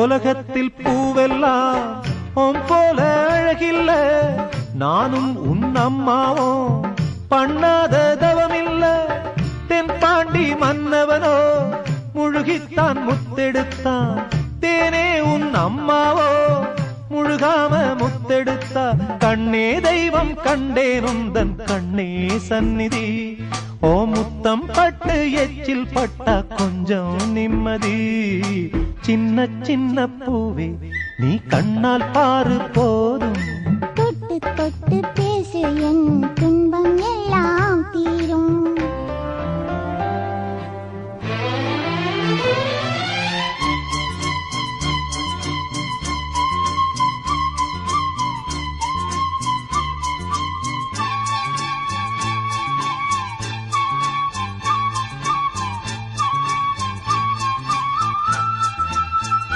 உலகத்தில் பூவெல்லாம் உன் போல அழகில்ல, நானும் உன் அம்மாவும் பண்ணாத தவமில்ல. தென்பாண்டி மன்னவனோ முழுகித்தான் முத்தெடுத்தான், தேனே உன் அம்மாவோ முழுகாம முத்தெடுத்தா. கண்ணே தெய்வம் கண்டேன் உந்தன் கண்ணே சந்நிதி, ஓ முத்தம் பட்டு எச்சில் பட்டா கொஞ்சம் நிம்மதி. சின்ன சின்ன பூவே நீ கண்ணால் பாரு போதும், தொட்டு தொட்டு பேசு என்